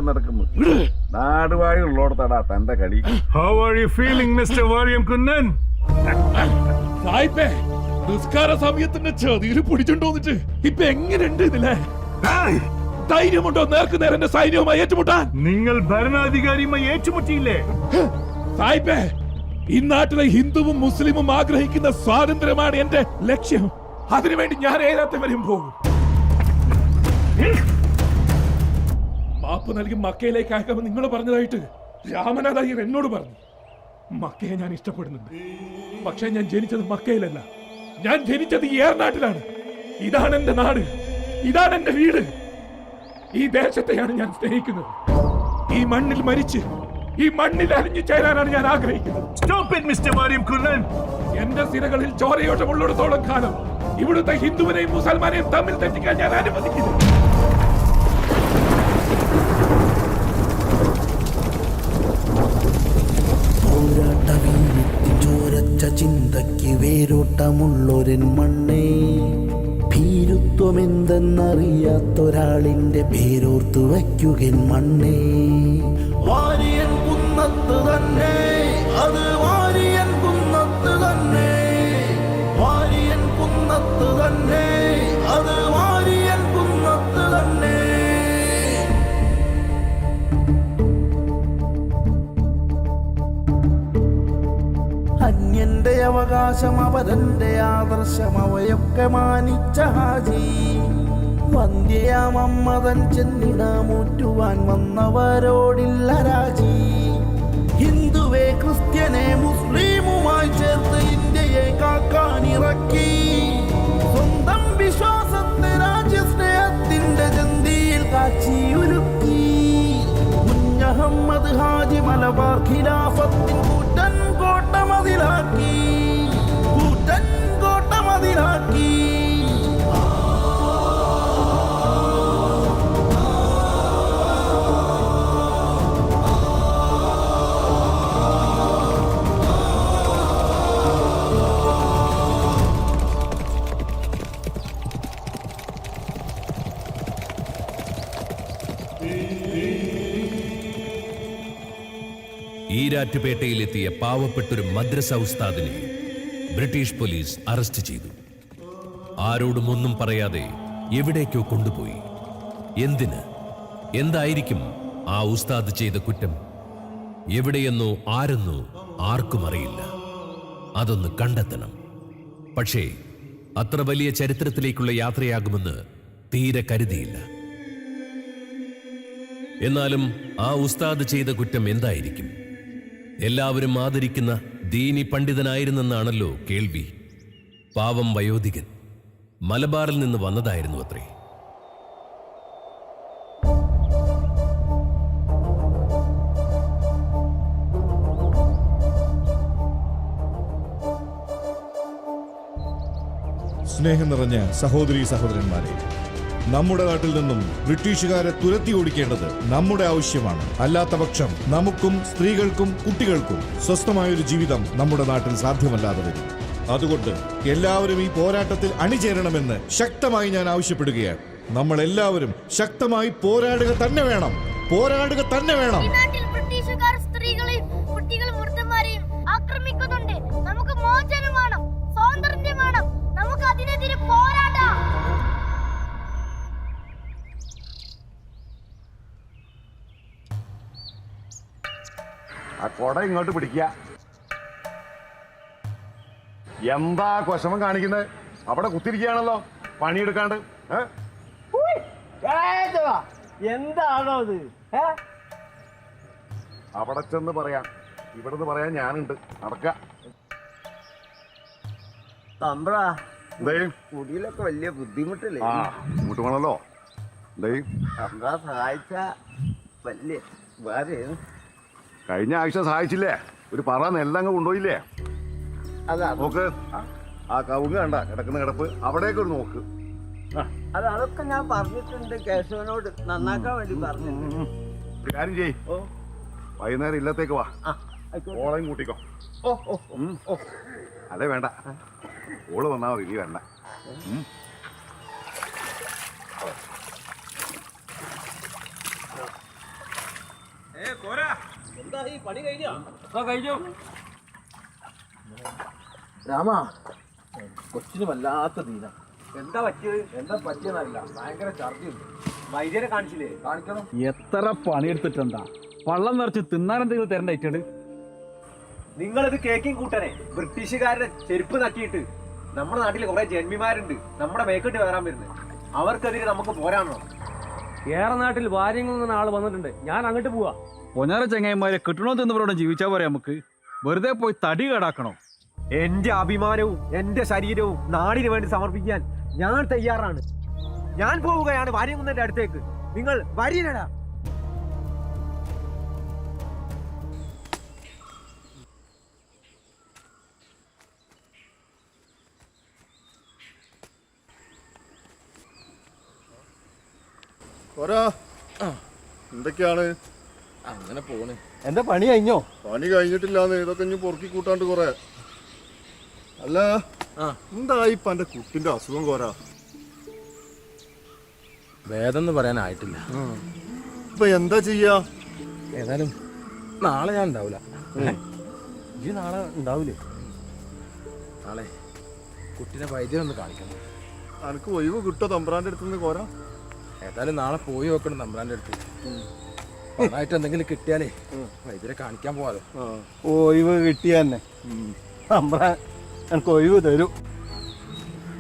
നടക്കുന്നു. നാടുവാഴി ഉള്ളോടത്താടാ തന്റെ കളി. How are you feeling, Mr. Variyamkunnan? നിസ്കാര സമയത്തിന്റെ ചതിയിൽ പിടിച്ചോണ്ടോന്നിട്ട് ഇപ്പൊ എങ്ങനെയുണ്ട് ഇതിലെ? ധൈര്യമുണ്ടോ നേർക്ക് നേരെ എന്റെ സൈന്യവുമായി ഏറ്റുമുട്ടാൻ? നിങ്ങൾ ഭരണാധികാരിയുമായി ഏറ്റുമുട്ടിയില്ലേ? സായിപ്പേ, ഈ നാട്ടിലെ ഹിന്ദുവും മുസ്ലിമും ആഗ്രഹിക്കുന്ന സ്വാതന്ത്ര്യമാണ് എന്റെ ലക്ഷ്യം. അതിനുവേണ്ടി ഞാൻ ഏതാത്തവരും പോകും. മാപ്പ് നൽകി മക്കയിലേക്ക് അയക്കാമെന്ന് നിങ്ങൾ പറഞ്ഞതായിട്ട് രാമനാഥ് അയ്യർ എന്നോട് പറഞ്ഞു. മക്കയെ ഞാൻ ഇഷ്ടപ്പെടുന്നുണ്ട്. പക്ഷെ ഞാൻ ജനിച്ചത് മക്കയിലല്ല, ഞാൻ ജനിച്ചത് ഈ ഏർനാട്ടിലാണ്. ഇതാണ് എന്റെ നാട്, ഇതാണ് എന്റെ വീട്. ഈ ദേശത്തെയാണ് ഞാൻ സ്നേഹിക്കുന്നത്. ഈ മണ്ണിൽ മരിച്ച് ഈ മണ്ണിൽ അലിഞ്ഞു ചേരാനാണ് ഞാൻ ആഗ്രഹിക്കുന്നത്. Stop it, Mr. വാര്യംകുന്നൻ. എന്റെ സിരകളിൽ ചോരയോട്ടമുള്ളിടത്തോളം കാലം ഇവിടുത്തെ ഹിന്ദുവിനെയും മുസൽമാനെയും തമ്മിൽ തെറ്റിക്കാൻ ഞാൻ അനുവദിക്കില്ല. ചിന്തയ്ക്ക് വേരോട്ടമുള്ളൊരൻ മണ്ണേ, ഭീരുത്വമെന്തെന്നറിയാത്തൊരാളിന്റെ പേരോർത്തു വയ്ക്കുകൻ മണ്ണേ. വാരിയൻ കുന്നത്ത് തന്നെ, അത് വാരിയൻ കുന്നത്ത് തന്നെ, വാരിയൻ കുന്നത്ത് തന്നെ, അത് വാരിയൻ കുന്നത്ത് തന്നെ. അന്യന്റെ അവകാശം അവരന്റെ ആദർശം അവയൊക്കെ മാനിച്ച ഹാജി, വന്ധ്യയാമമ്മതൻ ചെന്നിടാമൂറ്റുവാൻ വന്നവരോടില്ല രാജി. ഹിന്ദുവെ ക്രിസ്ത്യനെ മുസ്ലിമുമായി ചേർത്ത് ഇന്ത്യയെ കാക്കാനിറക്കി, സ്വന്തം വിശ്വാസത്തെ രാജ്യസ്നേഹത്തിന്റെ ജന്തിയിൽ കാച്ചിയുരുക്കി. കുഞ്ഞഹമ്മദ് ഹാജി മലബാർ ഖിലാഫത്തിൻ കൂറ്റൻ കോട്ട മതിലാക്കി, കൂറ്റൻ കോട്ട മതിലാക്കി. ഈരാറ്റുപേട്ടയിലെത്തിയ പാവപ്പെട്ടൊരു മദ്രസ ഉസ്താദിനെ ബ്രിട്ടീഷ് പോലീസ് അറസ്റ്റ് ചെയ്തു. ആരോടും ഒന്നും പറയാതെ എവിടേക്കോ കൊണ്ടുപോയി. എന്തിന്? എന്തായിരിക്കും ആ ഉസ്താദ് ചെയ്ത കുറ്റം? എവിടെയെന്നോ ആരെന്നോ ആർക്കും അറിയില്ല. അതൊന്ന് കണ്ടെത്തണം. പക്ഷേ അത്ര വലിയ ചരിത്രത്തിലേക്കുള്ള യാത്രയാകുമെന്ന് തീരെ കരുതിയില്ല. എന്നാലും ആ ഉസ്താദ് ചെയ്ത കുറ്റം എന്തായിരിക്കും? എല്ലാവരും ആദരിക്കുന്ന ദീനി പണ്ഡിതനായിരുന്നെന്നാണല്ലോ കേൾവി. പാവം വയോധികൻ മലബാറിൽ നിന്ന് വന്നതായിരുന്നു അത്രേ. സ്നേഹം നിറഞ്ഞ സഹോദരീ സഹോദരന്മാരെ, നമ്മുടെ നാട്ടിൽ നിന്നും ബ്രിട്ടീഷുകാരെ തുരത്തി ഓടിക്കേണ്ടത് നമ്മുടെ ആവശ്യമാണ്. അല്ലാത്ത പക്ഷം നമുക്കും സ്ത്രീകൾക്കും കുട്ടികൾക്കും സ്വസ്ഥമായൊരു ജീവിതം നമ്മുടെ നാട്ടിൽ സാധ്യമല്ലാതെ വരും. അതുകൊണ്ട് എല്ലാവരും ഈ പോരാട്ടത്തിൽ അണിചേരണമെന്ന് ശക്തമായി ഞാൻ ആവശ്യപ്പെടുകയാണ്. നമ്മൾ എല്ലാവരും ശക്തമായി പോരാടുക തന്നെ വേണം, പോരാടുക തന്നെ വേണം. സ്ത്രീകളെയും കുട്ടികളും വൃദ്ധന്മാരെയും ആക്രമിക്കുന്നുണ്ട്. നമുക്ക് മോചനം വേണം, സ്വാതന്ത്ര്യം വേണം. നമുക്ക് അതിനെതിരെ പോരാടാം. ആ കൊട ഇങ്ങോട്ട് പിടിക്കുക. എന്താ കൊശമം കാണിക്കുന്നത്? അവിടെ കുത്തിരിക്കുകയാണല്ലോ പണിയെടുക്കാണ്ട്. എന്താണോ അത്? അവിടെ ചെന്ന് പറയാം, ഇവിടുന്ന് പറയാൻ ഞാനുണ്ട്. നടക്ക. കുടിയിലൊക്കെ വലിയ ബുദ്ധിമുട്ടില്ലേ? ആ ബുദ്ധിമുട്ട് വേണല്ലോ. സഹായിച്ച വലിയ വേറെ കഴിഞ്ഞ ആഴ്ച സഹായിച്ചില്ലേ? ഒരു പറ നെല്ലങ്ങ് കൊണ്ടുപോയില്ലേ? അതാ നോക്ക്, ആ കവുങ്ങ് കണ്ട കിടക്കുന്ന കിടപ്പ്, അവിടേക്ക് ഒരു നോക്ക്. അതൊക്കെ ഞാൻ പറഞ്ഞിട്ടുണ്ട് കേശവനോട്, നന്നാക്കാൻ വേണ്ടി പറഞ്ഞു. ഒരു കാര്യം ചെയ്യ്, വൈകുന്നേരം ഇല്ലത്തേക്ക് വാ, ഓളയും കൂട്ടിക്കോ. അതെ വേണ്ട, ഓള് വന്നാ മതി, നീ വേണ്ട. രാമ കൊച്ചിന് വല്ലാത്ത ദീന. എന്താ പറ്റിയത്? എന്താ പറ്റിയെന്നല്ല, ഭയങ്കര ഛർദിയുണ്ട്. വൈദ്യരെ കാണിച്ചില്ലേ? കാണിക്കണം. എത്ര പണിയെടുത്തിട്ടുണ്ടാ? വള്ളം നിറച്ച് തിന്നാൻ എന്തെങ്കിലും തരണ്ടായിട്ടുണ്ട്. നിങ്ങളിത് കേക്കിങ് കൂട്ടനെ ബ്രിട്ടീഷുകാരുടെ ചെരുപ്പ് നക്കിയിട്ട് നമ്മുടെ നാട്ടിൽ കുറെ ജന്മിമാരുണ്ട് നമ്മുടെ മേക്കിട്ട് വരാൻ വരുന്നത്. അവർക്കെതിരെ നമുക്ക് പോരാണോ? ഏറെ നാട്ടിൽ വാര്യങ്ങളിൽ നിന്ന് ആള് വന്നിട്ടുണ്ട്. ഞാൻ അങ്ങോട്ട് പോവാ. പൊന്നാര ചങ്ങായിമാരെ കിട്ടണോ തിന്നവരോടെ ജീവിച്ചാ പോരെ നമുക്ക്. വെറുതെ പോയി തടി കേടാക്കണോ? എന്റെ അഭിമാനവും എന്റെ ശരീരവും നാടിന് വേണ്ടി സമർപ്പിക്കാൻ ഞാൻ തയ്യാറാണ്. ഞാൻ പോവുകയാണ് വാര്യംകുന്നന്റെ അടുത്തേക്ക്. നിങ്ങൾ വരീനടാ. എന്തൊക്കെയാണ് അങ്ങനെ പോണ്. എന്താ പണി കഴിഞ്ഞോ? പണി കഴിഞ്ഞിട്ടില്ലാന്ന് ഇതൊക്കെ ഇനി പൊറുക്കി കൂട്ടാണ്ട് കൊറേ. അല്ല എന്തായി ഇപ്പൊ എന്റെ കുട്ടിന്റെ അസുഖം കോരാ? വേദം പറയാനായിട്ടില്ല. ഇപ്പൊ എന്താ ചെയ്യാ? ഏതായാലും നാളെ ഞാൻ ഉണ്ടാവില്ല. ഈ നാളെ ഉണ്ടാവില്ലേ? നാളെ കുട്ടീനെ വൈദ്യരൊന്ന് കാണിക്കണം. എനിക്ക് ഒഴിവ് കിട്ടോ തമ്പ്രാന്റെ അടുത്തുനിന്ന് കോരാ? ഏതായാലും നാളെ പോയി നോക്കണം തമ്പ്രാന്റെ അടുത്ത്. പണമായിട്ട് എന്തെങ്കിലും കിട്ടിയാലേ വൈദ്യരെ കാണിക്കാൻ പോവാലോ. ഒഴിവ് കിട്ടിയ തന്നെ തമ്പ്രാൻ എനിക്ക് ഒഴിവ് തരൂ.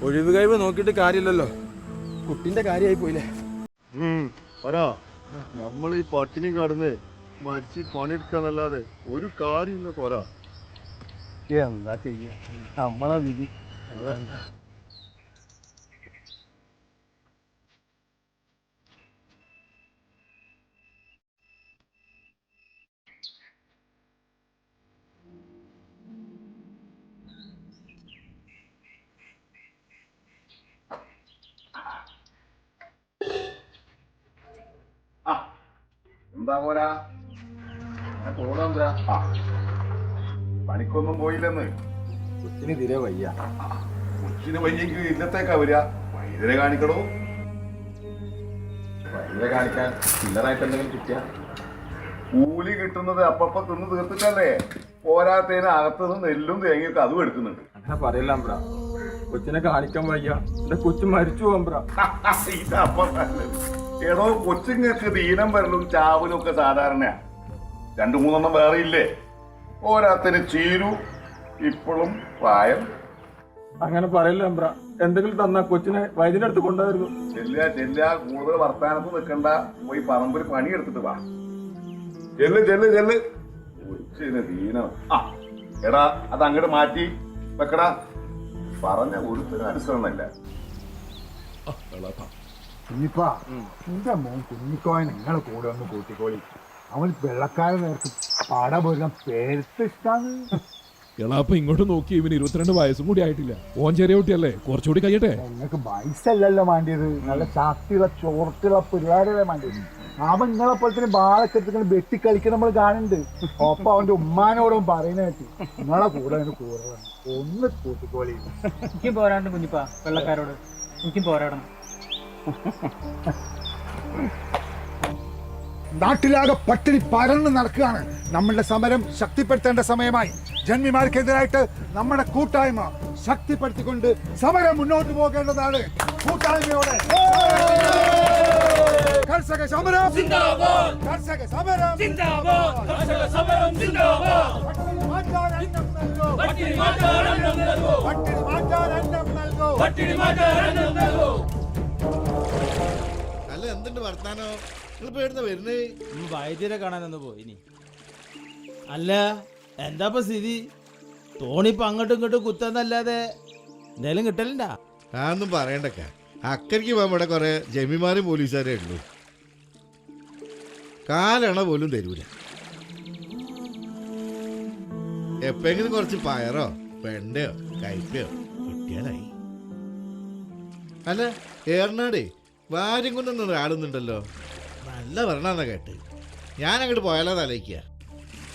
ഒഴിവ് കഴിവ് നോക്കിയിട്ട് കാര്യമില്ലല്ലോ, കുട്ടീന്റെ കാര്യമായി പോയില്ലേ. നമ്മൾ ഈ പട്ടിണി കടന്ന് മരിച്ച് പണിയെടുക്കാന്നല്ലാതെ ഒരു കാര്യമില്ല കോരാ. എന്താ ചെയ്യ, നമ്മളെ വിധി. എന്താ പോരാ? പണിക്കൊന്നും പോയില്ലെന്ന്? കൊച്ചിന് തീരെ വയ്യ. കൊച്ചിന് വയ്യെങ്കിൽ ഇന്നത്തേക്കാ വരിക. വൈദ്യരെ കാണിക്കണോ? വൈദ്യരെ കാണിക്കാൻ ചില്ലറായിട്ട് എന്തെങ്കിലും കിട്ടിയ കൂലി കിട്ടുന്നത് അപ്പപ്പ തിന്ന് തീർത്തിട്ടല്ലേ? പോരാത്തതിന് അകത്തുനിന്ന് നെല്ലും തേങ്ങയൊക്കെ അതും എടുക്കുന്നുണ്ട്. അങ്ങനെ പറയല്ല ബ്രാ, കൊച്ചിനെ കാണിക്കാൻ വയ്യ. എന്റെ കൊച്ചു മരിച്ചു പോകാൻ ബ്രാ. ഇതപ്പം നല്ലത്. എടോ, കൊച്ചുങ്ങൾക്ക് ദീനം വരലും ചാവലും ഒക്കെ സാധാരണയാ. 2-3 വേറെ ഇല്ലേ? പോരാത്തിന് ചീരു ഇപ്പോഴും പ്രായം. അങ്ങനെ പറയല്ല ബ്രാ, എന്തെങ്കിലും തന്നാ കൊച്ചിനെ വൈദ്യന്റെ അടുത്ത് കൊണ്ടുവരുന്നു. ചെല്ല കൂടുതൽ വർത്താനത്ത് നിൽക്കണ്ട. പോയി പറമ്പിൽ പണി എടുത്തിട്ട് വാ. ചെല്ല്. കൊച്ചിന് ദീനം. എടാ, അത് അങ്ങോട്ട് മാറ്റി വെക്കടാ. പറഞ്ഞ ഒരുത്തരും അനുസരണല്ല. കുഞ്ഞിപ്പാ, എന്റെ മോൻ കുഞ്ഞിക്കോയൻ നിങ്ങളെ കൂടെ ഒന്ന് കൂട്ടിക്കോളി. അവൻ വെള്ളക്കാരൻ നേർക്ക് പടപൊരുന്ന പേരത്ത് ഇഷ്ടാണ്. എളാപ്പ ഇങ്ങോട്ട് നോക്കി, ഇവന് 22 വയസ്സും കൂടി ആയിട്ടില്ല. ഓൻ ചെറിയ കുട്ടിയല്ലേ, കുറച്ചുകൂടി കഴിയട്ടെ. നിങ്ങൾക്ക് വയസ്സല്ലല്ലോ വേണ്ടിയത്, നല്ല ശക്തിയുള്ള ചോർത്തുള്ള പിള്ളേരെ വേണ്ടിയത്. അവൻ നിങ്ങളെ പോലെ തന്നെ ബാളൊക്കെ എടുത്ത് വെട്ടിക്കളിക്കാൻ നമ്മൾ കാണുന്നുണ്ട്. ഒപ്പം അവന്റെ ഉമ്മാനോടും പറയുന്നതായിട്ട് നിങ്ങളെ കൂടെ കൂടെ ഒന്ന് കൂട്ടിക്കോളി. എനിക്കും പോരാണ്ട് കുഞ്ഞിപ്പാ, വെള്ളക്കാരോട് എനിക്കും പോരാടണം. നാട്ടിലാകെ പട്ടിണി പരന്ന് നടക്കുകയാണ്. നമ്മളുടെ സമരം ശക്തിപ്പെടുത്തേണ്ട സമയമായി. ജന്മിമാർക്കെതിരായിട്ട് നമ്മുടെ കൂട്ടായ്മ ശക്തിപ്പെടുത്തിക്കൊണ്ട് സമരം മുന്നോട്ട് പോകേണ്ടതാണ്. കൂട്ടായ്മയോടെ കർഷക സമരം സിന്ദാബാദ്, കർഷക സമരം സിന്ദാബാദ്, കർഷക സമരം സിന്ദാബാദ്. പട്ടിണി മാറ്റാൻ അന്നം നൽകൂ, പട്ടിണി മാറ്റാൻ അന്നം നൽകൂ, പട്ടിണി മാറ്റാൻ അന്നം നൽകൂ, പട്ടിണി മാറ്റാൻ അന്നം നൽകൂ. അല്ല, എന്തുണ്ട് വർത്താനോ? നിങ്ങൾ എവിടുന്ന വരുന്നേ? വൈദ്യരെ കാണാനൊന്ന് പോയിനി. അല്ല, എന്താ സ്ഥിതി? തോണിപ്പോ അങ്ങോട്ടും ഇങ്ങോട്ടും കുത്തന്നല്ലാതെ എന്തായാലും കിട്ടലുണ്ടാ? അതൊന്നും പറയണ്ടക്ക. അക്കരയ്ക്ക് പോകാൻ ഇവിടെ കുറെ ജമിമാരും പോലീസുകാരേ ഉള്ളൂ. കാലണ പോലും തരൂല. എപ്പെങ്കിലും കുറച്ച് പയറോ വെണ്ടയോ കയ്പയോ കിട്ടിയാലായി. അല്ല, ഏറനാടേ വാര്യം കൊണ്ടൊന്നും ആടുന്നുണ്ടല്ലോ. നല്ല വരണമെന്നാ കേട്ട്. ഞാൻ അങ്ങോട്ട് പോയാലോ തലയ്ക്കുക.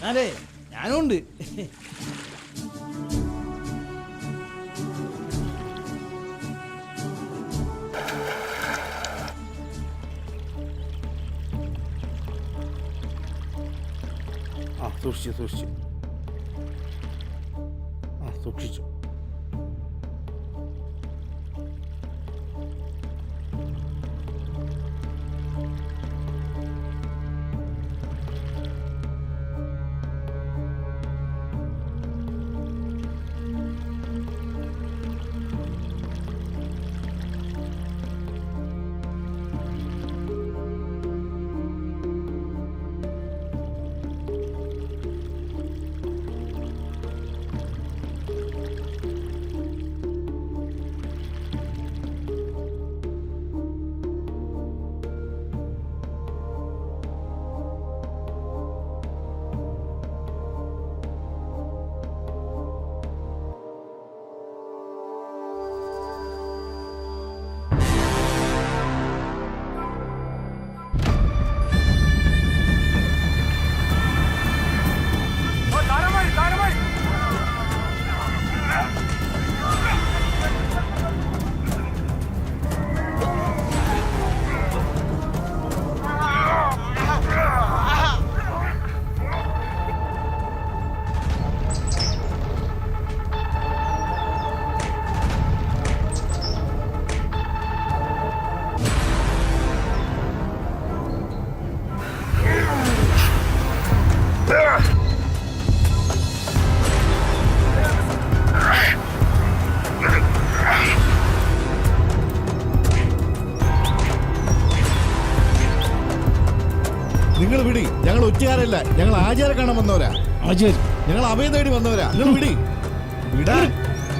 അതെ, ഞാനും ഉണ്ട്. സൂക്ഷിച്ചു സൂക്ഷിച്ചു. നിങ്ങൾ വിടി, ഞങ്ങൾ ഒറ്റയാരല്ല, ഞങ്ങൾ ആചാരം കാണാൻ വന്നവരാ. ഞങ്ങൾ അഭയം തേടി വന്നവരാ. നിങ്ങൾ വിടി, വിടാ,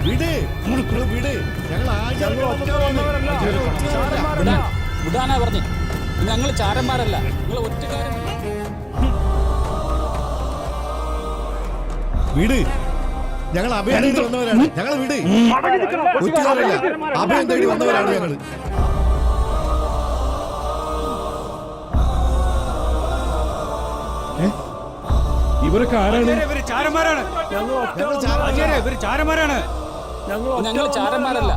വിട്, വിട്. ഞങ്ങൾ ആചാരം വിടാനാ പറഞ്ഞു. ഞങ്ങൾ ചാരന്മാരല്ല, നിങ്ങൾ ഒറ്റക്കാരൻ. വിട്, ഞങ്ങൾ അഭയം തേടി വന്നവരാണ്. ഞങ്ങൾ വിട്, ഒറ്റയാരല്ല, അഭയം തേടി വന്നവരാണ് ഞങ്ങൾ. ഇവരൊക്കെ ആരാണ്? ഞങ്ങൾ ചാരന്മാരല്ല.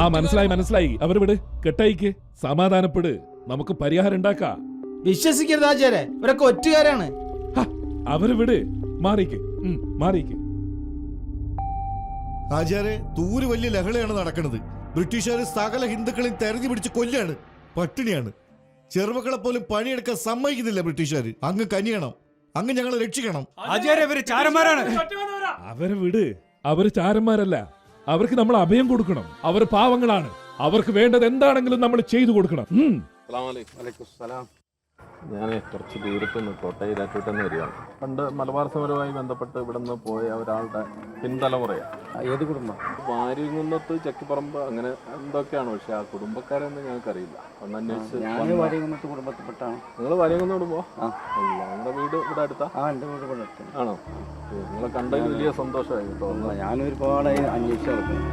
ആ മനസ്സിലായി. അവർ വിട്, കെട്ടയക്ക്, സമാധാനപ്പെട്, നമുക്ക് പരിഹാരം ഉണ്ടാക്കാം. വിശ്വസിക്കരുത് ആചാര്യ, ഇവരൊക്കെ ഒറ്റുകാരാണ്. അവര് വിട്, മാറിക്ക്. ആചാരെ, തൂര് വലിയ ലഹളയാണ് നടക്കുന്നത്. ബ്രിട്ടീഷുകാർ സകല ഹിന്ദുക്കളെയും തെരഞ്ഞു പിടിച്ച് കൊല്ലാണ്. പട്ടിണിയാണ്. ചെറുമക്കളെ പോലും പണിയെടുക്കാൻ സമ്മതിക്കുന്നില്ല ബ്രിട്ടീഷുകാർ. അങ്ങ് കനിയണം, അങ്ങ് ഞങ്ങളെ രക്ഷിക്കണം. അവരെ വിട്, അവര് ചാരന്മാരല്ല. അവർക്ക് നമ്മൾ അഭയം കൊടുക്കണം. അവർ പാവങ്ങളാണ്. അവർക്ക് വേണ്ടത് എന്താണെങ്കിലും നമ്മൾ ചെയ്തു കൊടുക്കണം. ഞാൻ കുറച്ച് ദൂരത്ത് നിന്ന് കോട്ടയിലാറ്റൂട്ടെന്ന് വരികയാണ്. പണ്ട് മലബാർ സമരവുമായി ബന്ധപ്പെട്ട് ഇവിടെ നിന്ന് പോയ ഒരാളുടെ പിൻതലമുറയാണ്. ഏത് കുടുംബം? വാര്യംകുന്നത്ത് ചക്കിപ്പറമ്പ് അങ്ങനെ എന്തൊക്കെയാണ്. പക്ഷെ ആ കുടുംബക്കാരെന്ന് ഞങ്ങൾക്കറിയില്ല. ഒന്ന് അന്വേഷിച്ച്. വാര്യംകുന്നത്ത് കുടുംബത്തിൽപ്പെട്ടാണ്. നിങ്ങൾ വാര്യംകുന്ന് കുടുംബോ? നിങ്ങളുടെ വീട് ഇവിടെ അടുത്താ? എൻ്റെ വീട് ഇവിടെ അടുത്താണ്. ആണോ? നിങ്ങളെ കണ്ടതിൽ വലിയ സന്തോഷമായി കേട്ടോ. ഞാനൊരുപാട് അന്വേഷിച്ചു നടക്കുന്നു.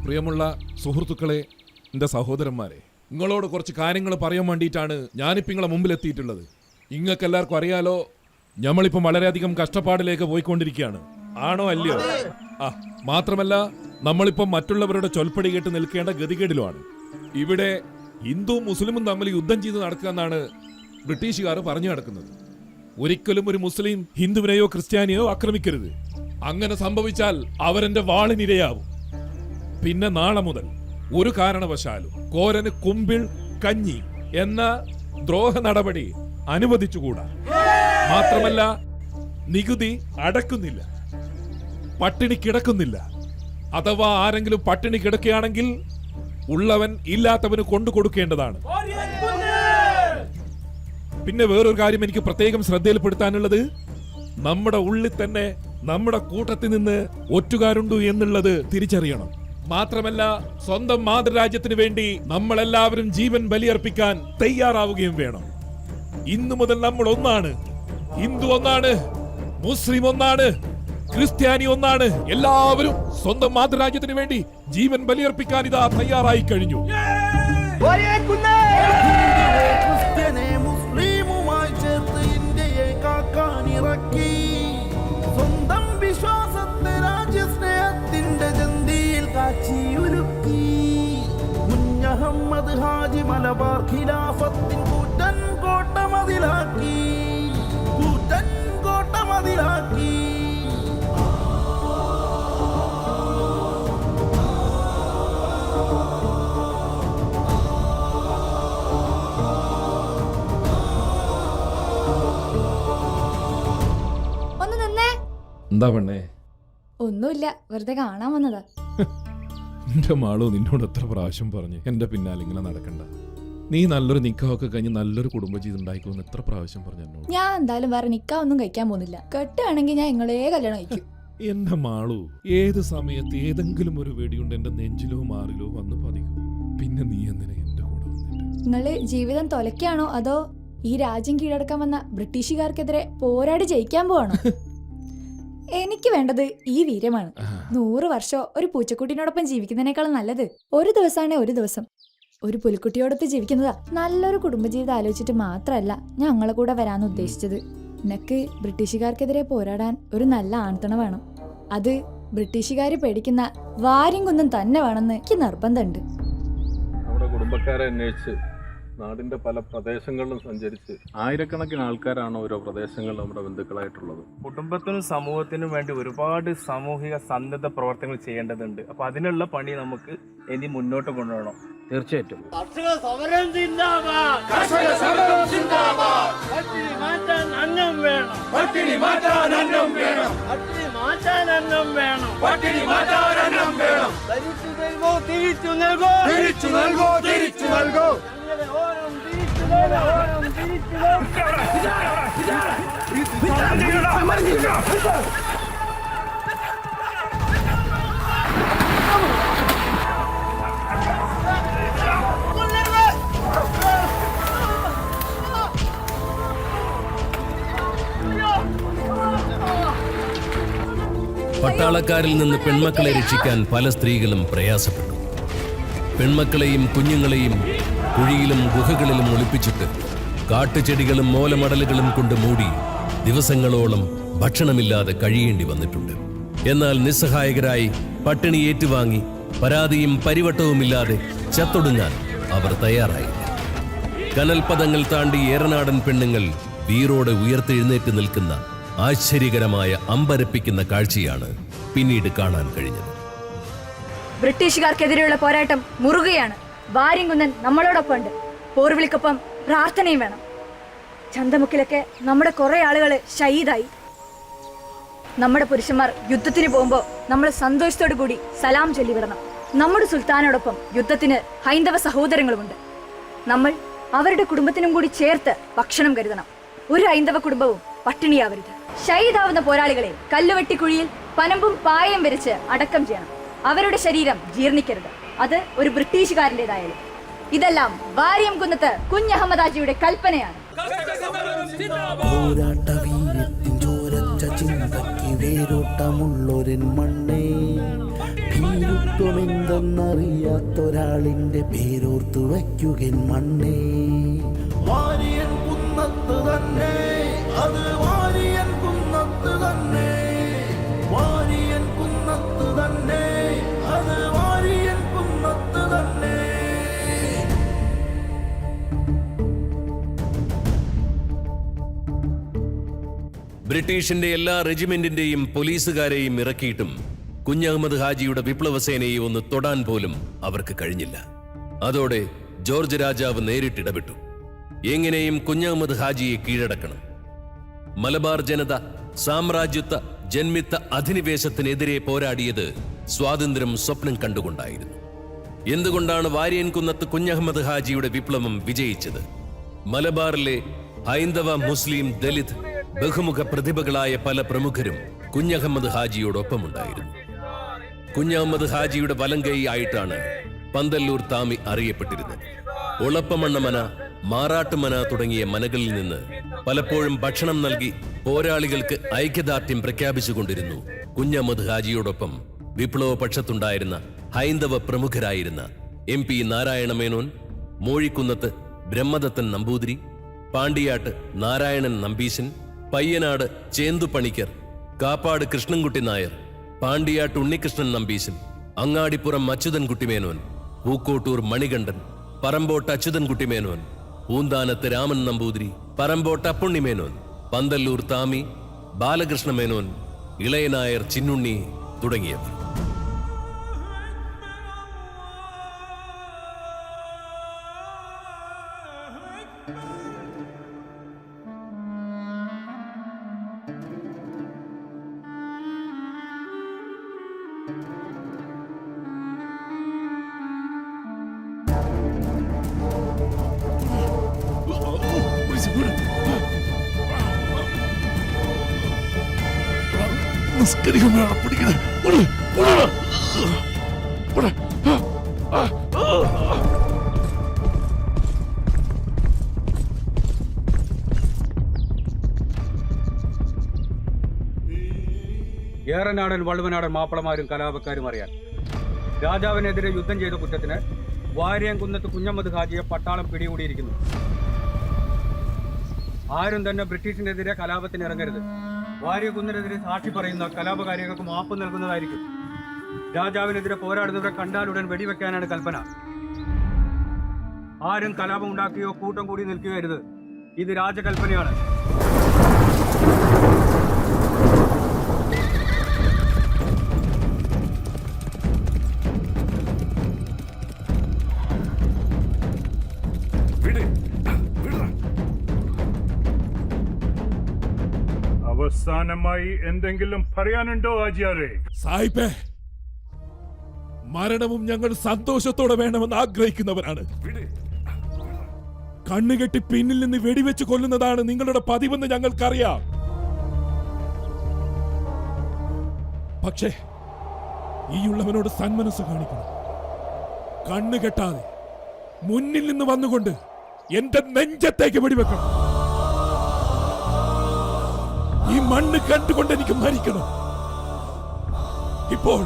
പ്രിയമുള്ള സുഹൃത്തുക്കളെ, എൻ്റെ സഹോദരന്മാരെ, നിങ്ങളോട് കുറച്ച് കാര്യങ്ങൾ പറയാൻ വേണ്ടിയിട്ടാണ് ഞാനിപ്പോൾ നിങ്ങളെ മുമ്പിൽ എത്തിയിട്ടുള്ളത്. നിങ്ങൾക്ക് എല്ലാവർക്കും അറിയാലോ, നമ്മളിപ്പം വളരെയധികം കഷ്ടപ്പാടിലേക്ക് പോയിക്കൊണ്ടിരിക്കുകയാണ്. ആണോ അല്ലയോ? മാത്രമല്ല നമ്മളിപ്പം മറ്റുള്ളവരുടെ ചൊൽപ്പടി കേട്ട് നിൽക്കേണ്ട ഗതികേടിലുമാണ്. ഇവിടെ ഹിന്ദുവും മുസ്ലിമും തമ്മിൽ യുദ്ധം ചെയ്ത് നടക്കുക എന്നാണ് ബ്രിട്ടീഷുകാർ പറഞ്ഞു നടക്കുന്നത്. ഒരിക്കലും ഒരു മുസ്ലിം ഹിന്ദുവിനെയോ ക്രിസ്ത്യാനിയോ ആക്രമിക്കരുത്. അങ്ങനെ സംഭവിച്ചാൽ അവരെന്റെ വാളിനിരയാവും. പിന്നെ നാളെ മുതൽ ഒരു കാരണവശാലും കോരന് കുമ്പിൾ കഞ്ഞി എന്ന ദ്രോഹ നടപടി അനുവദിച്ചുകൂടാ. മാത്രമല്ല നികുതി അടക്കുന്നില്ല, പട്ടിണി കിടക്കുന്നില്ല. അഥവാ ആരെങ്കിലും പട്ടിണി കിടക്കുകയാണെങ്കിൽ ഉള്ളവൻ ഇല്ലാത്തവന് കൊണ്ടു കൊടുക്കേണ്ടതാണ്. പിന്നെ വേറൊരു കാര്യം എനിക്ക് പ്രത്യേകം ശ്രദ്ധയിൽപ്പെടുത്താനുള്ളത്, നമ്മുടെ ഉള്ളിൽ തന്നെ നമ്മുടെ കൂട്ടത്തിൽ നിന്ന് ഒറ്റുകാരുണ്ട് എന്നുള്ളത് തിരിച്ചറിയണം. മാത്രമല്ല സ്വന്തം മാതൃരാജ്യത്തിന് വേണ്ടി നമ്മളെല്ലാവരും ജീവൻ ബലിയർപ്പിക്കാൻ തയ്യാറാവുകയും വേണം. ഇന്നു മുതൽ നമ്മൾ ഒന്നാണ്. ഹിന്ദു ഒന്നാണ്, മുസ്ലിം ഒന്നാണ്, ക്രിസ്ത്യാനി ഒന്നാണ്. എല്ലാവരും സ്വന്തം മാതൃരാജ്യത്തിന് വേണ്ടി ജീവൻ ബലിയർപ്പിക്കാൻ ഇതാ തയ്യാറായി കഴിഞ്ഞു. ക്രിസ്ത്യനെ മുസ്ലിമുമായി ചേർത്ത് ഇന്ത്യയെ കാക്കാനിറക്കി. സ്വന്തം വിശ്വാസത്തെ രാജ്യസ്നേഹത്തിന്റെ മലബാർ ഖിലാഫത്തിൻ കൂറ്റൻ കോട്ട മതിലാക്കി, കൂറ്റൻ കോട്ട മതിലാക്കി. ഒന്ന് നിന്നേ. എന്താ പെണ്ണേ? ഒന്നുമില്ല, വെറുതെ കാണാൻ വന്നതാ. എന്റെ മാളു നിന്നോട് എത്ര പ്രാവശ്യം പറഞ്ഞു എന്റെ പിന്നാലെ ഇങ്ങനെ നടക്കണ്ട, നീ നല്ലൊരു നിക്കാഹൊക്കെ കഴിഞ്ഞ് നല്ലൊരു കുടുംബജീവിതം ഉണ്ടായിക്കോന്ന് എത്ര പ്രാവശ്യം പറഞ്ഞു എന്നോട്. ഞാൻ എന്തായാലും വേറെ നിക്കാഹൊന്നും കഴിക്കാൻ പോകുന്നില്ല. കെട്ടുകയാണെങ്കിൽ ഞാൻ നിങ്ങളെ കല്യാണം കഴിക്കും. എന്റെ മാളു, ഏത് സമയത്ത് ഏതെങ്കിലും ഒരു വെടിയുണ്ട് എന്റെ നെഞ്ചിലോ മാറിലോ വന്ന് പതിക്കും. പിന്നെ നീ എന്തിനാ എന്റെ കൂടെ വന്നിട്ട്? നിങ്ങള് ജീവിതം തൊലയ്ക്കാണോ അതോ ഈ രാജ്യം കീഴടക്കാൻ വന്ന ബ്രിട്ടീഷുകാർക്കെതിരെ പോരാടി ജയിക്കാൻ പോവാണോ? എനിക്ക് വേണ്ടത് ഈ വീര്യമാണ്. 100 വർഷം ഒരു പൂച്ചക്കുട്ടിനോടൊപ്പം ജീവിക്കുന്നതിനേക്കാളും നല്ലത് ഒരു ദിവസമാണേ ഒരു ദിവസം ഒരു പുലിക്കുട്ടിയോടൊത്ത് ജീവിക്കുന്നതാ. നല്ലൊരു കുടുംബജീവിതം ആലോചിച്ചിട്ട് മാത്രമല്ല ഞാൻ ഞങ്ങളെ കൂടെ വരാൻ ഉദ്ദേശിച്ചത്. നിനക്ക് ബ്രിട്ടീഷുകാർക്കെതിരെ പോരാടാൻ ഒരു നല്ല ആൺതുണ വേണം. അത് ബ്രിട്ടീഷുകാർ പേടിക്കുന്ന വാര്യംകുന്നം തന്നെ വേണമെന്ന് എനിക്ക് നിർബന്ധമുണ്ട്. നമ്മുടെ കുടുംബക്കാരെ അന്വേഷിച്ച് നാടിന്റെ പല പ്രദേശങ്ങളിലും സഞ്ചരിച്ച് ആയിരക്കണക്കിന് ആൾക്കാരാണ് ഓരോ പ്രദേശങ്ങളിൽ നമ്മുടെ ബന്ധുക്കളായിട്ടുള്ളത്. കുടുംബത്തിനും സമൂഹത്തിനും വേണ്ടി ഒരുപാട് സാമൂഹിക സന്നദ്ധ പ്രവർത്തനങ്ങൾ ചെയ്യേണ്ടതുണ്ട്. അപ്പൊ അതിനുള്ള പണി നമുക്ക് ഇനി മുന്നോട്ട് കൊണ്ടുപോകണം. തീർച്ചയായിട്ടും. പട്ടാളക്കാരിൽ നിന്ന് പെൺമക്കളെ രക്ഷിക്കാൻ പല സ്ത്രീകളും പ്രയാസപ്പെട്ടു. പെൺമക്കളെയും കുഞ്ഞുങ്ങളെയും കുഴിയിലും ഗുഹകളിലും ഒളിപ്പിച്ചിട്ട് കാട്ടുചെടികളും മോലമടലുകളും കൊണ്ട് മൂടി ദിവസങ്ങളോളം ഭക്ഷണമില്ലാതെ കഴിയേണ്ടി വന്നിട്ടുണ്ട്. എന്നാൽ നിസ്സഹായകരായി പട്ടിണി ഏറ്റുവാങ്ങി പരാതിയും പരിവട്ടവുമില്ലാതെ ചത്തൊടുങ്ങാൻ അവർ തയ്യാറായില്ല. കനൽപദങ്ങൾ താണ്ടി ഏറനാടൻ പെണ്ണുങ്ങൾ വീറോടെ ഉയർത്തെഴുന്നേറ്റ് നിൽക്കുന്ന ആശ്ചര്യകരമായ അമ്പരപ്പിക്കുന്ന കാഴ്ചയാണ് പിന്നീട് കാണാൻ കഴിഞ്ഞത്. ബ്രിട്ടീഷുകാർക്കെതിരെയുള്ള പോരാട്ടം മുറുകയാണ്. വാര്യംകുന്നൻ നമ്മളോടൊപ്പം ഉണ്ട്. പോർവിളിക്കൊപ്പം പ്രാർത്ഥനയും വേണം. ചന്തമുക്കിലൊക്കെ നമ്മുടെ കുറെ ആളുകൾ ഷഹീദായി. നമ്മുടെ പുരുഷന്മാർ യുദ്ധത്തിന് പോകുമ്പോൾ നമ്മൾ സന്തോഷത്തോടു കൂടി സലാം ചൊല്ലിവിടണം. നമ്മുടെ സുൽത്താനോടൊപ്പം യുദ്ധത്തിന് ഹൈന്ദവ സഹോദരങ്ങളുമുണ്ട്. നമ്മൾ അവരുടെ കുടുംബത്തിനും കൂടി ചേർത്ത് ഭക്ഷണം കരുതണം. ഒരു ഹൈന്ദവ കുടുംബവും പട്ടിണിയാവരുത്. ഷഹീദാവുന്ന പോരാളികളെ കല്ലുവെട്ടിക്കുഴിയിൽ പനമ്പും പായയും വരച്ച് അടക്കം ചെയ്യണം. അവരുടെ ശരീരം ജീർണിക്കരുത്, അത് ഒരു ബ്രിട്ടീഷുകാരൻ്റെതായാലും. ഇതെല്ലാം വാര്യംകുന്നത്ത് കുഞ്ഞഹമ്മദ് ഹാജിയുടെ കൽപ്പനയാണ്. പോരാട്ട വീര്യത്തിൻ ചോരച്ച ചിന്തയ്ക്ക് വേരോട്ടമുള്ളൊരൻ മണ്ണേ, ഭീരുത്വമെന്തെന്നറിയാത്തൊരാളിന്റെ പേരോർത്തു വയ്ക്കുകൻ മണ്ണേ. വാര്യൻ കുന്നത്ത് തന്നെ, അത് വാര്യൻ കുന്നത്ത് തന്നെ, വാര്യൻ കുന്നത്ത് തന്നെ, അത് വാര്യൻ കുന്നത്ത് തന്നെ. ബ്രിട്ടീഷിന്റെ എല്ലാ റെജിമെന്റിന്റെയും പോലീസുകാരെയും ഇറക്കിയിട്ടും കുഞ്ഞഹമ്മദ് ഹാജിയുടെ വിപ്ലവസേനയെ ഒന്ന് തൊടാൻ പോലും അവർക്ക് കഴിഞ്ഞില്ല. അതോടെ ജോർജ് രാജാവ് നേരിട്ടിടപെട്ടു. എങ്ങനെയും കുഞ്ഞഹമ്മദ് ഹാജിയെ കീഴടക്കണം. മലബാർ ജനത സാമ്രാജ്യത്വ ജന്മിത്ത അധിനിവേശത്തിനെതിരെ പോരാടിയത് സ്വാതന്ത്ര്യം സ്വപ്നം കണ്ടുകൊണ്ടായിരുന്നു. എന്തുകൊണ്ടാണ് വാര്യൻകുന്നത്ത് കുഞ്ഞഹമ്മദ് ഹാജിയുടെ വിപ്ലവം വിജയിച്ചത്? മലബാറിലെ ഹൈന്ദവ, മുസ്ലിം, ദലിത്, ബഹുമുഖ പ്രതിഭകളായ പല പ്രമുഖരും കുഞ്ഞഹമ്മദ് ഹാജിയോടൊപ്പമുണ്ടായിരുന്നു. കുഞ്ഞഹമ്മദ് ഹാജിയുടെ വലങ്കൈ ആയിട്ടാണ് പന്തല്ലൂർ താമി അറിയപ്പെട്ടിരുന്നത്. ഒളപ്പമണ്ണമന, മാറാട്ടുമന തുടങ്ങിയ മനകളിൽ നിന്ന് പലപ്പോഴും ഭക്ഷണം നൽകി പോരാളികൾക്ക് ഐക്യദാർഢ്യം പ്രഖ്യാപിച്ചുകൊണ്ടിരുന്നു കുഞ്ഞഹമ്മദ് ഹാജിയോടൊപ്പം വിപ്ലവപക്ഷത്തുണ്ടായിരുന്ന ഹൈന്ദവ പ്രമുഖരായിരുന്ന MP നാരായണ മേനോൻ, മോഴിക്കുന്നത്ത് ബ്രഹ്മദത്തൻ നമ്പൂതിരി, പാണ്ടിയാട്ട് നാരായണൻ നമ്പീശൻ, പയ്യനാട് ചേന്തുപണിക്കർ, കാപ്പാട് കൃഷ്ണൻകുട്ടി നായർ, പാണ്ടിയാട്ട് ഉണ്ണികൃഷ്ണൻ നമ്പീശൻ, അങ്ങാടിപ്പുറം അച്യുതൻകുട്ടി മേനോൻ, പൂക്കോട്ടൂർ മണികണ്ഠൻ, പറമ്പോട്ട് അച്യുതൻകുട്ടി മേനോൻ, പൂന്താനത്ത് രാമൻ നമ്പൂതിരി, പറമ്പോട്ട് അപ്പുണ്ണി മേനോൻ, പന്തല്ലൂർ താമി, ബാലകൃഷ്ണ മേനോൻ, ഇളയനായർ ചിന്നുണ്ണി തുടങ്ങിയവർ. ഏറനാടൻ വള്ളുവനാടൻ മാപ്പിളമാരും കലാപക്കാരും അറിയാൻ രാജാവിനെതിരെ യുദ്ധം ചെയ്ത കുറ്റത്തിന് വാര്യംകുന്നത്ത് കുഞ്ഞമ്മദ് ഹാജിയെ പട്ടാളം പിടികൂടിയിരിക്കുന്നു. ആരും തന്നെ ബ്രിട്ടീഷിനെതിരെ കലാപത്തിന് ഇറങ്ങരുത്. വാര്യംകുന്നിനെതിരെ സാക്ഷി പറയുന്ന കലാപകാരികൾക്ക് മാപ്പ് നൽകുന്നതായിരിക്കും. രാജാവിനെതിരെ പോരാടുന്നവരെ കണ്ടാലുടൻ വെടിവെക്കാനാണ് കൽപ്പന. ആരും കലാപം ഉണ്ടാക്കുകയോ കൂട്ടം കൂടി നിൽക്കുകയരുത്. ഇത് രാജകൽപ്പനയാണ്. അവസാനമായി എന്തെങ്കിലും പറയാനുണ്ടോ ആചാര്യ? സായിപ്പേ, മരണവും ഞങ്ങൾ സന്തോഷത്തോടെ വേണമെന്ന് ആഗ്രഹിക്കുന്നവരാണ്. കണ്ണുകെട്ടി പിന്നിൽ നിന്ന് വെടിവെച്ച് കൊല്ലുന്നതാണ് നിങ്ങളുടെ പതിവെന്ന് ഞങ്ങൾക്കറിയാം. പക്ഷേ ഈയുള്ളവനോട് സന്മനസ് കാണിക്കണം. കണ്ണുകെട്ടാതെ മുന്നിൽ നിന്ന് വന്നുകൊണ്ട് എന്റെ നെഞ്ചത്തേക്ക് വെടിവെക്കണം. ഈ മണ്ണ് കണ്ടുകൊണ്ട് എനിക്ക് മരിക്കണം. ഇപ്പോൾ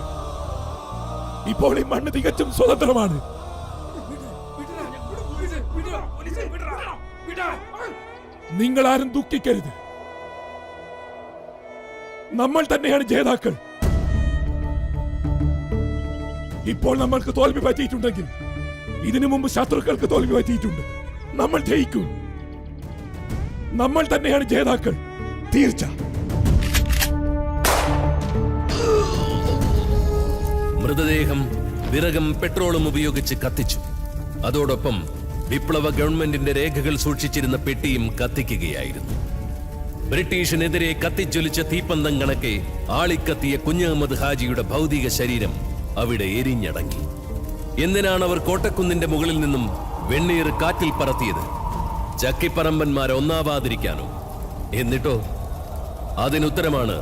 ഈ മണ്ണ് തികച്ചും സ്വതന്ത്രമാണ്. നിങ്ങൾ ആരും ദുഃഖിക്കരുത്. നമ്മൾ തന്നെയാണ് ജേതാക്കൾ. ഇപ്പോൾ നമ്മൾക്ക് തോൽവി പറ്റിയിട്ടുണ്ടെങ്കിൽ ഇതിനു മുമ്പ് ശത്രുക്കൾക്ക് തോൽവി പറ്റിയിട്ടുണ്ട്. നമ്മൾ ജയിക്കും. നമ്മൾ തന്നെയാണ് ജേതാക്കൾ, തീർച്ച. മൃതദേഹം വിറകും പെട്രോളും ഉപയോഗിച്ച് കത്തിച്ചു. അതോടൊപ്പം വിപ്ലവ ഗവൺമെന്റിന്റെ രേഖകൾ സൂക്ഷിച്ചിരുന്ന പെട്ടിയും കത്തിക്കുകയായിരുന്നു. ബ്രിട്ടീഷിനെതിരെ കത്തിജ്വലിച്ച തീപ്പന്തം കണക്കെ ആളിക്കത്തിയ കുഞ്ഞഹമ്മദ് ഹാജിയുടെ ഭൗതിക ശരീരം അവിടെ എരിഞ്ഞടങ്ങി. എന്തിനാണ് അവർ കോട്ടക്കുന്നിന്റെ മുകളിൽ നിന്നും വെണ്ണീർ കാറ്റിൽ പറത്തിയത്? ചക്കിപ്പറമ്പന്മാർ ഒന്നാവാതിരിക്കാനോ? എന്നിട്ടോ? അതിനുത്തരമാണ്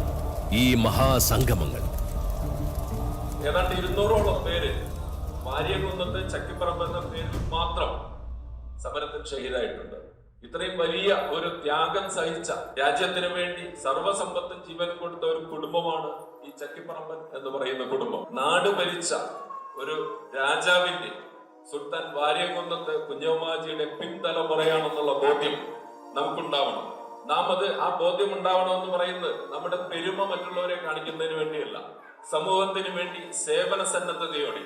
ഈ മഹാസംഗമങ്ങൾ. ഏതാണ്ട് 200ഓളം പേര് വാര്യംകുന്നത്ത് ചക്കിപ്പറമ്പ് എന്ന പേരിൽ മാത്രം സമരത്തിൽ ഷഹീദായിട്ടുണ്ട്. ഇത്രയും വലിയ ഒരു ത്യാഗം സഹിച്ച, രാജ്യത്തിന് വേണ്ടി സർവസമ്പത്തും ജീവനും കൊടുത്ത ഒരു കുടുംബമാണ് ഈ ചക്കിപ്പറമ്പൻ എന്ന് പറയുന്ന കുടുംബം. നാട് ഭരിച്ച ഒരു രാജാവിന്റെ, സുൽത്താൻ വാര്യംകുന്നത്ത് കുഞ്ഞമ്മാജിയുടെ പിൻതലമുറയാണെന്നുള്ള ബോധ്യം നമുക്കുണ്ടാവണം. നാം ആ ബോധ്യം ഉണ്ടാവണമെന്ന് പറയുന്നത് നമ്മുടെ പെരുമ മറ്റുള്ളവരെ കാണിക്കുന്നതിന് വേണ്ടിയല്ല, സമൂഹത്തിന് വേണ്ടി സേവന സന്നദ്ധതയോടെ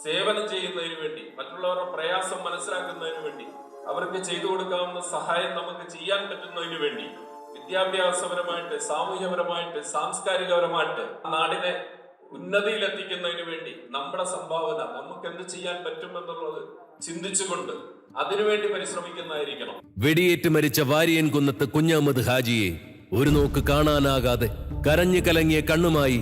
സേവനം ചെയ്യുന്നതിന് വേണ്ടി, മറ്റുള്ളവരുടെ പ്രയാസം മനസ്സിലാക്കുന്നതിന് വേണ്ടി, അവർക്ക് ചെയ്തു കൊടുക്കാവുന്ന സഹായം നമുക്ക് ചെയ്യാൻ പറ്റുന്നതിന് വേണ്ടി, വിദ്യാഭ്യാസപരമായിട്ട്, സാമൂഹ്യപരമായിട്ട്, സാംസ്കാരികപരമായിട്ട് നാടിനെ ഉന്നതിയിലെത്തിക്കുന്നതിന് വേണ്ടി നമ്മുടെ സംഭാവന നമുക്ക് എന്ത് ചെയ്യാൻ പറ്റുമെന്നുള്ളത് ചിന്തിച്ചുകൊണ്ട് അതിനുവേണ്ടി പരിശ്രമിക്കുന്നതായിരിക്കണം. വെടിയേറ്റ് മരിച്ച വാര്യൻകുന്നത്ത് കുഞ്ഞഹമ്മദ് ഹാജിയെ ഒരു നോക്ക് കാണാനാകാതെ കരഞ്ഞു കലങ്ങിയ കണ്ണുമായി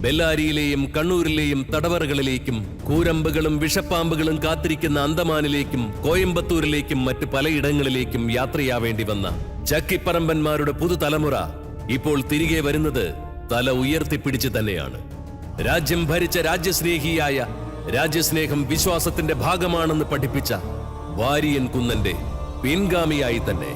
ബെല്ലാരിയിലെയും കണ്ണൂരിലെയും തടവറകളിലേക്കും കൂരമ്പുകളും വിഷപ്പാമ്പുകളും കാത്തിരിക്കുന്ന അന്തമാനിലേക്കും കോയമ്പത്തൂരിലേക്കും മറ്റ് പലയിടങ്ങളിലേക്കും യാത്രയാവേണ്ടി വന്ന ചക്കിപ്പറമ്പന്മാരുടെ പുതുതലമുറ ഇപ്പോൾ തിരികെ വരുന്നത് തല ഉയർത്തിപ്പിടിച്ച് തന്നെയാണ്. രാജ്യം ഭരിച്ച രാജ്യസ്നേഹിയായ, രാജ്യസ്നേഹം വിശ്വാസത്തിന്റെ ഭാഗമാണെന്ന് പഠിപ്പിച്ച വാര്യൻകുന്നന്റെ പിൻഗാമിയായി തന്നെ.